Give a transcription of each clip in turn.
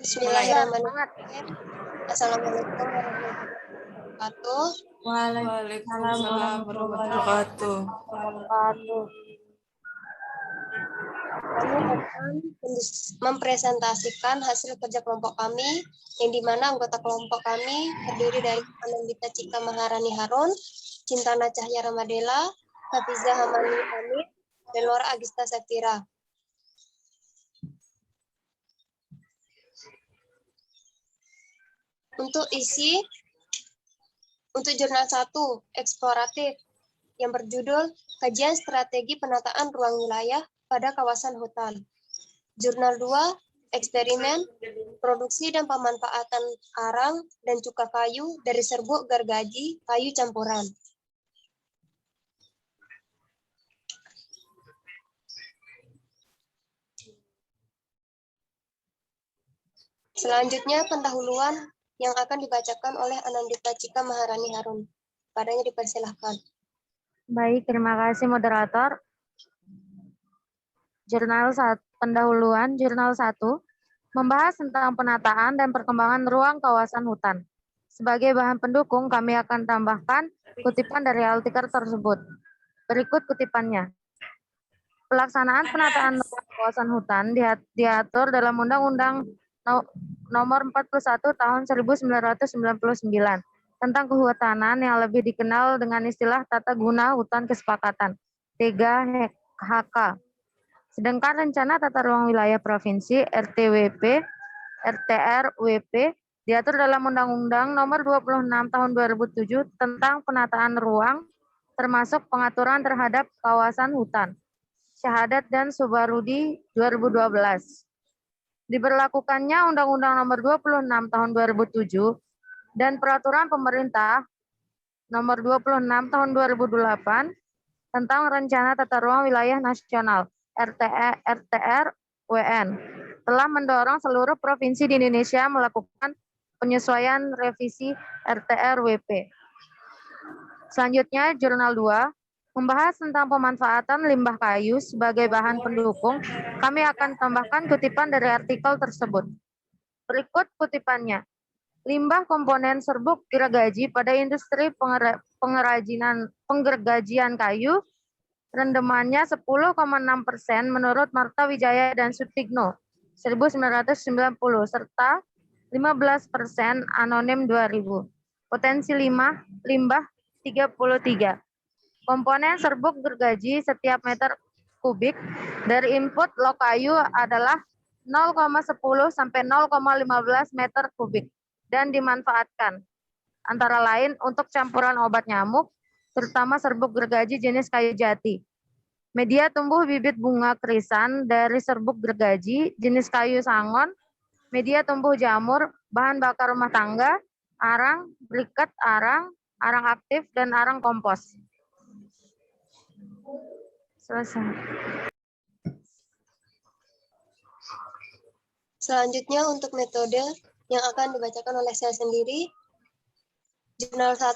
Bismillahirrahmanirrahim. Assalamualaikum warahmatullahi wabarakatuh. Waalaikumsalam warahmatullahi wabarakatuh. Kami akan mempresentasikan hasil kerja kelompok kami, yang dimana anggota kelompok kami terdiri dari Anandita Cika Maharani Harun, Cintana Cahya Ramadela, Hafiza Hamani Hamid, dan Laura Agista Safira. Untuk jurnal 1, eksploratif, yang berjudul Kajian Strategi Penataan Ruang Wilayah pada Kawasan Hutan. Jurnal 2, eksperimen, produksi dan pemanfaatan arang dan cuka kayu dari serbuk gergaji kayu campuran. Selanjutnya pendahuluan yang akan dibacakan oleh Anandita Cika Maharani Harun. Padanya dipersilahkan. Baik, terima kasih moderator. Pendahuluan Jurnal 1 membahas tentang penataan dan perkembangan ruang kawasan hutan. Sebagai bahan pendukung, kami akan tambahkan kutipan dari artikel tersebut. Berikut kutipannya. Pelaksanaan penataan kawasan hutan diatur dalam Undang-Undang Nomor 41 Tahun 1999 tentang kehutanan yang lebih dikenal dengan istilah Tata Guna Hutan Kesepakatan 3HK. Sedangkan Rencana Tata Ruang Wilayah Provinsi RTRWP diatur dalam Undang-Undang Nomor 26 Tahun 2007 tentang penataan ruang termasuk pengaturan terhadap kawasan hutan. Syahadat dan Subarudi 2012. Diberlakukannya Undang-Undang Nomor 26 Tahun 2007 dan Peraturan Pemerintah Nomor 26 Tahun 2008 tentang Rencana Tata Ruang Wilayah Nasional RTR-WN telah mendorong seluruh provinsi di Indonesia melakukan penyesuaian revisi RTRWP. Selanjutnya, Jurnal 2 membahas tentang pemanfaatan limbah kayu sebagai bahan pendukung. Kami akan tambahkan kutipan dari artikel tersebut. Berikut kutipannya. Limbah komponen serbuk gergaji pada industri penggergajian kayu rendemannya 10,6% menurut Marta Wijaya dan Sutigno 1990 serta 15% anonim 2000. Potensi limbah 33. Komponen serbuk gergaji setiap meter kubik dari input log kayu adalah 0,10 sampai 0,15 meter kubik dan dimanfaatkan antara lain untuk campuran obat nyamuk, terutama serbuk gergaji jenis kayu jati. Media tumbuh bibit bunga krisan dari serbuk gergaji jenis kayu sangon, media tumbuh jamur, bahan bakar rumah tangga, arang, briket arang, arang aktif, dan arang kompos. Selesai. Selanjutnya untuk metode yang akan dibacakan oleh saya sendiri. Jurnal 1.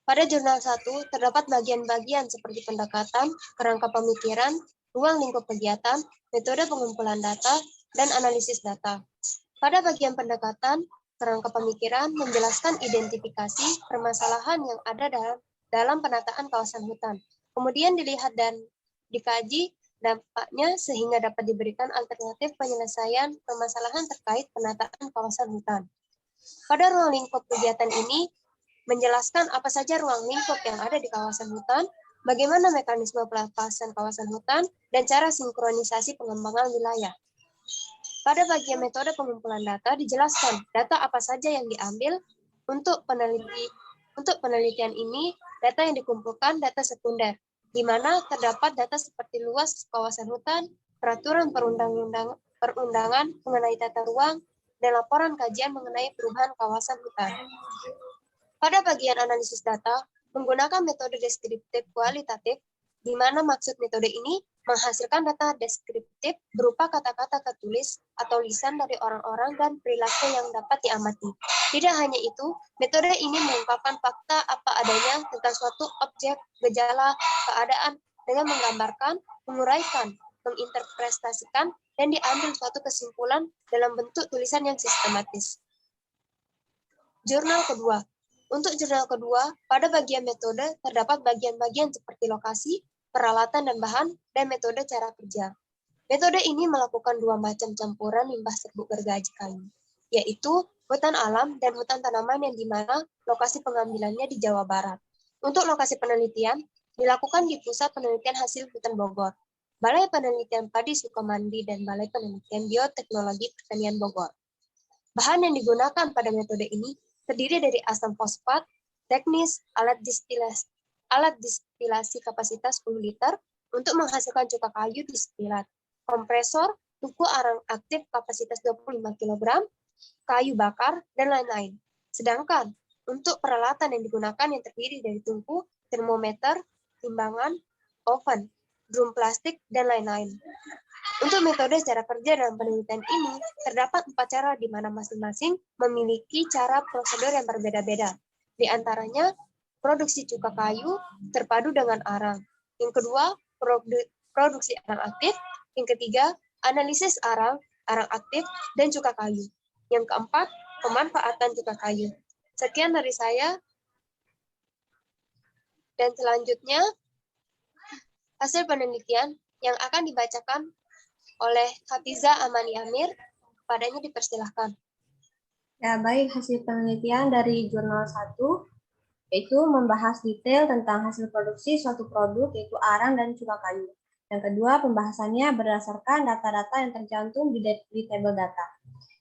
Pada jurnal 1 terdapat bagian-bagian seperti pendekatan, kerangka pemikiran, ruang lingkup kegiatan, metode pengumpulan data, dan analisis data. Pada bagian pendekatan, kerangka pemikiran menjelaskan identifikasi permasalahan yang ada dalam penataan kawasan hutan. Kemudian dilihat dan dikaji dampaknya sehingga dapat diberikan alternatif penyelesaian permasalahan terkait penataan kawasan hutan. Pada ruang lingkup kegiatan ini, menjelaskan apa saja ruang lingkup yang ada di kawasan hutan, bagaimana mekanisme pelepasan kawasan hutan, dan cara sinkronisasi pengembangan wilayah. Pada bagian metode pengumpulan data dijelaskan data apa saja yang diambil untuk penelitian ini, data yang dikumpulkan data sekunder, di mana terdapat data seperti luas kawasan hutan, peraturan perundangan mengenai tata ruang, dan laporan kajian mengenai perubahan kawasan hutan. Pada bagian analisis data, menggunakan metode deskriptif kualitatif, di mana maksud metode ini menghasilkan data deskriptif berupa kata-kata tertulis atau lisan dari orang-orang dan perilaku yang dapat diamati. Tidak hanya itu, metode ini mengungkapkan fakta apa adanya tentang suatu objek, gejala, keadaan dengan menggambarkan, menguraikan, menginterpretasikan, dan diambil suatu kesimpulan dalam bentuk tulisan yang sistematis. Jurnal kedua. Untuk jurnal kedua, pada bagian metode terdapat bagian-bagian seperti lokasi, peralatan dan bahan, dan metode cara kerja. Metode ini melakukan dua macam campuran limbah serbuk gergaji kayu, yaitu hutan alam dan hutan tanaman yang di mana lokasi pengambilannya di Jawa Barat. Untuk lokasi penelitian, dilakukan di Pusat Penelitian Hasil Hutan Bogor, Balai Penelitian Padi Sukamandi, dan Balai Penelitian Bioteknologi Pertanian Bogor. Bahan yang digunakan pada metode ini terdiri dari asam fosfat, teknis, alat distilasi kapasitas 10 liter untuk menghasilkan cuka kayu distilat, kompresor, tungku arang aktif kapasitas 25 kg, kayu bakar, dan lain-lain. Sedangkan untuk peralatan yang digunakan yang terdiri dari tungku, termometer, timbangan, oven, drum plastik, dan lain-lain. Untuk metode cara kerja dalam penelitian ini, terdapat 4 cara di mana masing-masing memiliki cara prosedur yang berbeda-beda. Di antaranya, produksi cuka kayu terpadu dengan arang. Yang kedua, produksi arang aktif. Yang ketiga, analisis arang aktif, dan cuka kayu. Yang keempat, pemanfaatan cuka kayu. Sekian dari saya. Dan selanjutnya, hasil penelitian yang akan dibacakan oleh Hafiza Amani Amir. Padanya dipersilahkan. Ya, baik, hasil penelitian dari jurnal 1 yaitu membahas detail tentang hasil produksi suatu produk yaitu arang dan cuka kayu. Yang kedua, pembahasannya berdasarkan data-data yang tercantum di tabel data.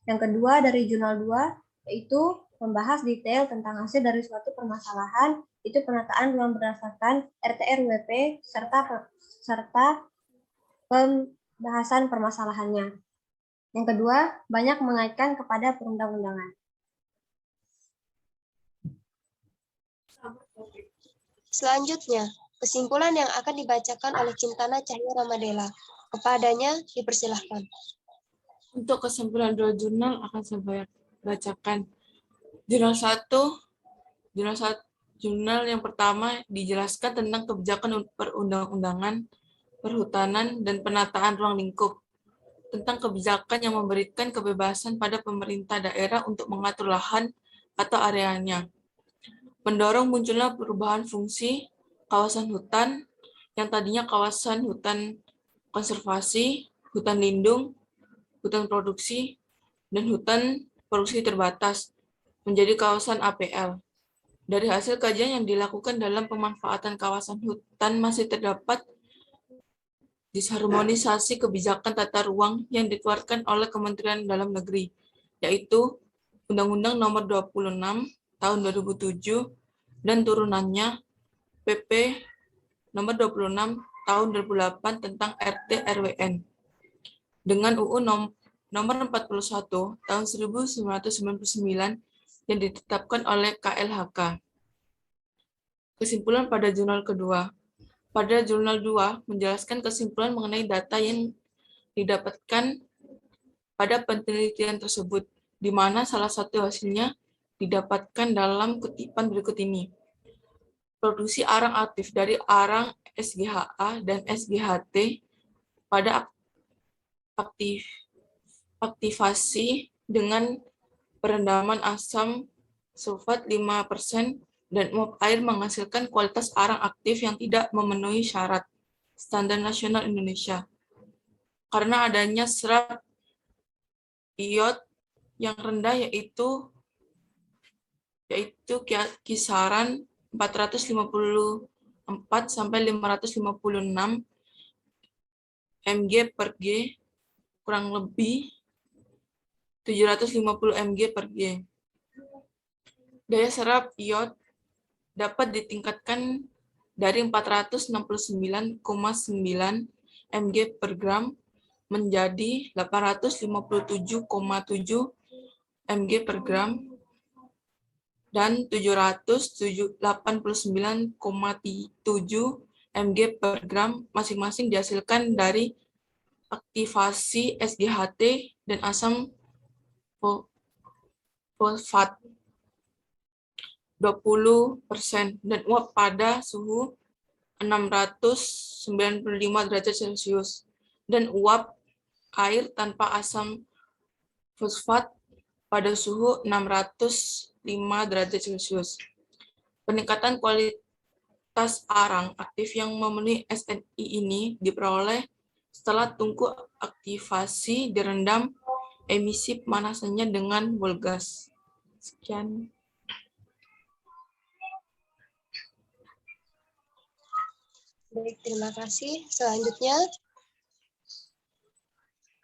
Yang kedua, dari jurnal 2 yaitu membahas detail tentang hasil dari suatu permasalahan, itu penataan ruang berdasarkan RT/RWP serta pembahasan permasalahannya. Yang kedua, banyak mengaitkan kepada perundang-undangan. Selanjutnya, kesimpulan yang akan dibacakan oleh Cintana Cahya Ramadela. Kepadanya dipersilahkan. Untuk kesimpulan dua jurnal akan saya bacakan. Jurnal yang pertama dijelaskan tentang kebijakan perundang-undangan, perhutanan, dan penataan ruang lingkup, tentang kebijakan yang memberikan kebebasan pada pemerintah daerah untuk mengatur lahan atau areanya, mendorong munculnya perubahan fungsi kawasan hutan yang tadinya kawasan hutan konservasi, hutan lindung, hutan produksi, dan hutan produksi terbatas menjadi kawasan APL. Dari hasil kajian yang dilakukan dalam pemanfaatan kawasan hutan masih terdapat disharmonisasi kebijakan tata ruang yang dikeluarkan oleh Kementerian Dalam Negeri, yaitu Undang-Undang Nomor 26 Tahun 2007 dan turunannya PP Nomor 26 Tahun 2008 tentang RT/RWN dengan UU Nomor 41 Tahun 1999 yang ditetapkan oleh KLHK. Kesimpulan pada jurnal kedua. Pada jurnal 2 menjelaskan kesimpulan mengenai data yang didapatkan pada penelitian tersebut, di mana salah satu hasilnya didapatkan dalam kutipan berikut ini. Produksi arang aktif dari arang SGHA dan SGHT pada aktivasi dengan perendaman asam sulfat 5% dan uap air menghasilkan kualitas arang aktif yang tidak memenuhi syarat standar nasional Indonesia. Karena adanya serat iod yang rendah yaitu kisaran 454 sampai 556 mg per G, kurang lebih 750 mg per G. Daya serap iod dapat ditingkatkan dari 469,9 mg per gram menjadi 857,7 mg per gram dan 789,7 mg per gram masing-masing dihasilkan dari aktivasi SGHT dan asam fosfat 20% dan uap pada suhu 695 derajat Celcius. dan uap air tanpa asam fosfat pada suhu 605 derajat Celcius. Peningkatan kualitas arang aktif yang memenuhi SNI ini diperoleh setelah tungku aktivasi direndam emisi pemanasannya dengan bol gas. Sekian. Baik, terima kasih. Selanjutnya,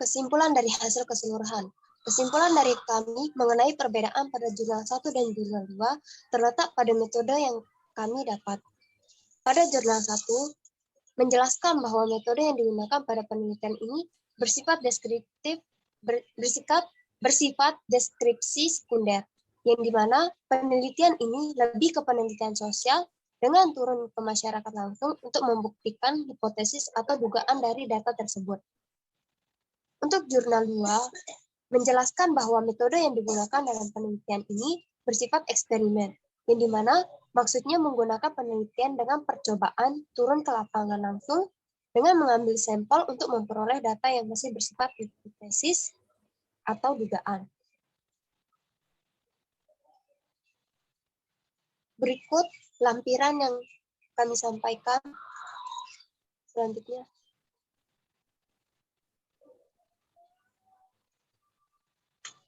kesimpulan dari hasil keseluruhan. Kesimpulan dari kami mengenai perbedaan pada jurnal 1 dan jurnal 2 terletak pada metode yang kami dapat. Pada jurnal 1, menjelaskan bahwa metode yang digunakan pada penelitian ini bersifat deskriptif, bersifat deskripsi sekunder, yang dimana penelitian ini lebih ke penelitian sosial dengan turun ke masyarakat langsung untuk membuktikan hipotesis atau dugaan dari data tersebut. Untuk jurnal 2, menjelaskan bahwa metode yang digunakan dalam penelitian ini bersifat eksperimen, yang dimana maksudnya menggunakan penelitian dengan percobaan turun ke lapangan langsung dengan mengambil sampel untuk memperoleh data yang masih bersifat hipotesis atau dugaan. Berikut lampiran yang kami sampaikan selanjutnya.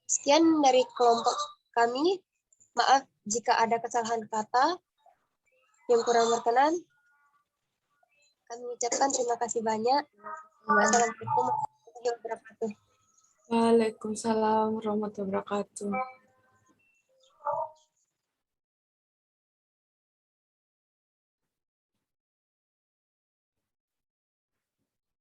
Sekian dari kelompok kami. Maaf jika ada kesalahan kata yang kurang berkenan. Kami ucapkan terima kasih banyak. Wassalamualaikum warahmatullahi wabarakatuh. Waalaikumsalam warahmatullahi wabarakatuh.